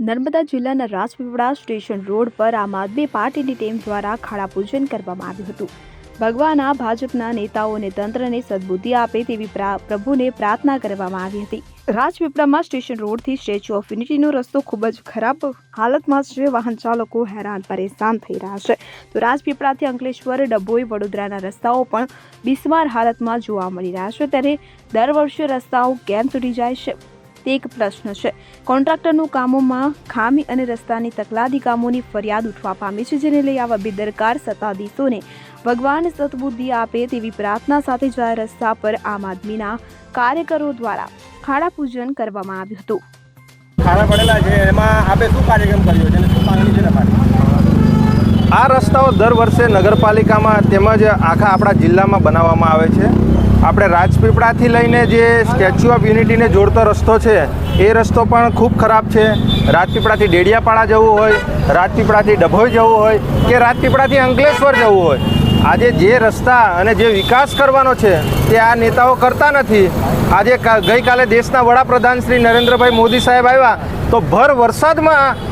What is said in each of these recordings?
નર્મદા જિલ્લાના Rajpipla station road પર આમ આદમી પાર્ટીની ટીમ દ્વારા ખાડા પૂજન કરવામાં આવ્યું હતું। ભગવાનના ભાજપના નેતાઓ અને તંત્રને સદબુદ્ધિ આપે તેવી પ્રભુને પ્રાર્થના કરવામાં આવી હતી। રાજપીપળામાં સ્ટેશન રોડથી સ્ટેચ્યુ ઓફ યુનિટીનો રસ્તો ખૂબ જ ખરાબ હાલતમાં છે। વાહન ચાલકો હેરાન પરેશાન થઈ રહ્યા છે। તો રાજપીપળાથી અંકલેશ્વર, ડભોઈ, વડોદરાના રસ્તાઓ પણ બિસ્માર હાલતમાં જોવા મળી રહ્યા છે। ત્યારે દર વર્ષે રસ્તાઓ કેમ તૂટી જાય છે તે એક પ્રશ્ન છે। કોન્ટ્રાક્ટરનું કામોમાં ખામી અને રસ્તાની તકલાદી કામોની ફરિયાદ ઉઠવા પામી છે, જેને લઈ આવા બેદરકાર સત્તાધીશોને ભગવાન સદબુદ્ધિ આપે તેવી પ્રાર્થના સાથે જ રસ્તા પર આમ આદમીના કાર્યકરો દ્વારા ખાડા પૂજન કરવામાં આવ્યું હતું। ખાડા પડેલા છે, એમાં આપણે શું કાર્યક્રમ કર્યો છે અને શું માંગણી છે તમારી? આ રસ્તાઓ દર વર્ષે નગરપાલિકામાં તેમજ આખા આપણા જિલ્લામાં બનાવવામાં આવે છે। આપણે રાજપીપળાથી લઈને જે સ્ટેચ્યુ ઓફ યુનિટીને જોડતો રસ્તો છે એ રસ્તો પણ ખૂબ ખરાબ છે। રાજપીપળાથી ડેડિયાપાડા જવું હોય, રાજપીપળાથી ડભોઈ જવું હોય કે રાજપીપળાથી અંકલેશ્વર જવું હોય, આજે જે રસ્તા અને જે વિકાસ કરવાનો છે તે આ નેતાઓ કરતા નથી। આજે ગઈકાલે દેશના વડાપ્રધાન શ્રી નરેન્દ્રભાઈ મોદી સાહેબ આવ્યા તો ભર વરસાદમાં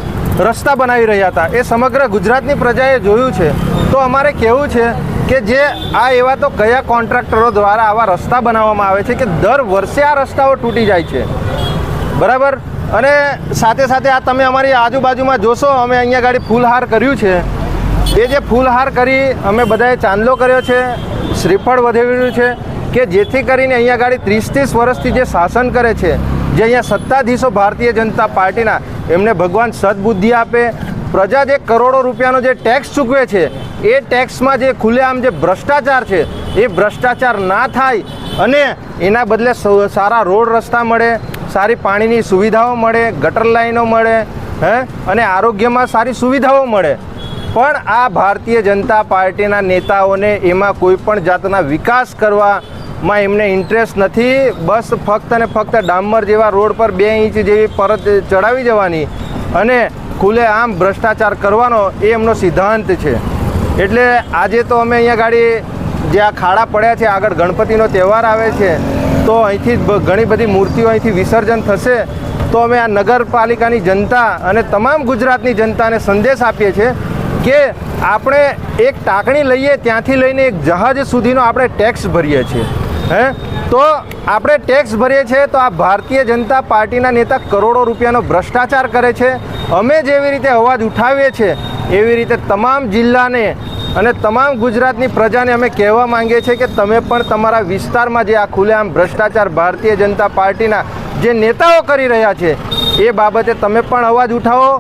રસ્તા બનાવી રહ્યા હતા। એ સમગ્ર ગુજરાતની પ્રજાએ જોયું છે। તો અમારે કહેવું છે કે જે આ એવા તો કયા કોન્ટ્રાક્ટરો દ્વારા આવા રસ્તા બનાવવામાં આવે છે કે દર વર્ષે આ રસ્તાઓ તૂટી જાય છે, બરાબર। અને સાથે સાથે આ તમે અમારી આજુબાજુમાં જોશો, અમે અહીંયા ગાડી ફૂલહાર કર્યું છે। એ જે ફૂલહાર કરી અમે બધાએ ચાંદલો કર્યો છે, શ્રીફળ વધાવ્યું છે કે જેથી કરીને અહીંયા ગાડી 30 વર્ષથી જે શાસન કરે છે, જે અહીંયા સત્તાધીશો ભારતીય જનતા પાર્ટીના, એમને ભગવાન સદબુદ્ધિ આપે। પ્રજા જે કરોડો રૂપિયાનો જે ટેક્સ ચૂકવે છે એ ટેક્સમાં જે ખુલ્લેઆમ જે ભ્રષ્ટાચાર છે એ ભ્રષ્ટાચાર ના થાય અને એના બદલે સારા રોડ રસ્તા મળે, સારી પાણીની સુવિધાઓ મળે, ગટર લાઈનો મળે, અને આરોગ્યમાં સારી સુવિધાઓ મળે। પણ આ ભારતીય જનતા પાર્ટીના નેતાઓને એમાં કોઈ પણ જાતના વિકાસ કરવામાં એમને ઇન્ટરેસ્ટ નથી। બસ ફક્ત અને ફક્ત ડામર જેવા રોડ પર 2 ઇંચ જેવી પરત ચડાવી જવાની અને ખુલ્લેઆમ ભ્રષ્ટાચાર કરવાનો એ એમનો સિદ્ધાંત છે। એટલે આજે તો અમે અહીંયા ગાડી જે આ ખાડા પડ્યા છે, આગળ ગણપતિનો તહેવાર આવે છે તો અહીંથી ઘણી બધી મૂર્તિઓ અહીંથી વિસર્જન થશે। તો અમે આ નગરપાલિકાની જનતા અને તમામ ગુજરાતની જનતાને સંદેશ આપીએ છીએ કે આપણે એક ટાંકણી લઈએ ત્યાંથી લઈને એક જહાજ સુધીનો આપણે ટેક્સ ભરીએ છીએ। તો આપણે ટેક્સ ભરીએ છીએ તો આ ભારતીય જનતા પાર્ટીના નેતા કરોડો રૂપિયાનો ભ્રષ્ટાચાર કરે છે। અમે જેવી રીતે અવાજ ઉઠાવીએ છીએ એવી રીતે તમામ જિલ્લાને અને તમામ ગુજરાતની પ્રજાને અમે કહેવા માંગીએ છીએ કે તમે પણ તમારા વિસ્તારમાં જે આ ખુલ્લેઆમ ભ્રષ્ટાચાર ભારતીય જનતા પાર્ટીના જે નેતાઓ કરી રહ્યા છે એ બાબતે તમે પણ અવાજ ઉઠાવો।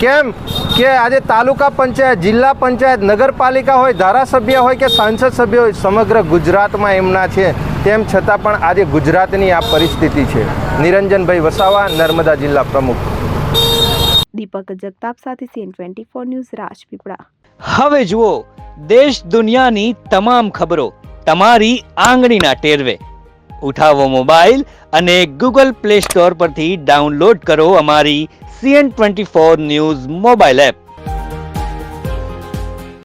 કેમ કે આજે તાલુકા પંચાયત, જિલ્લા પંચાયત, નગરપાલિકા હોય, ધારાસભ્ય હોય કે સાંસદ સભ્ય હોય, સમગ્ર ગુજરાતમાં એમના છે। તેમ છતાં પણ આજે ગુજરાતની આ પરિસ્થિતિ છે। નિરંજનભાઈ વસાવા, નર્મદા જિલ્લા પ્રમુખ। દીપક જગતાપ સાથે CN24 ન્યૂઝ, રાજપીપળા। હવે જુઓ દેશ દુનિયાની તમામ ખબરો તમારી આંગળીના ટેરવે। ઉઠાવો મોબાઈલ અને Google Play Store પરથી ડાઉનલોડ કરો અમારી CN24 ન્યૂઝ મોબાઈલ એપ।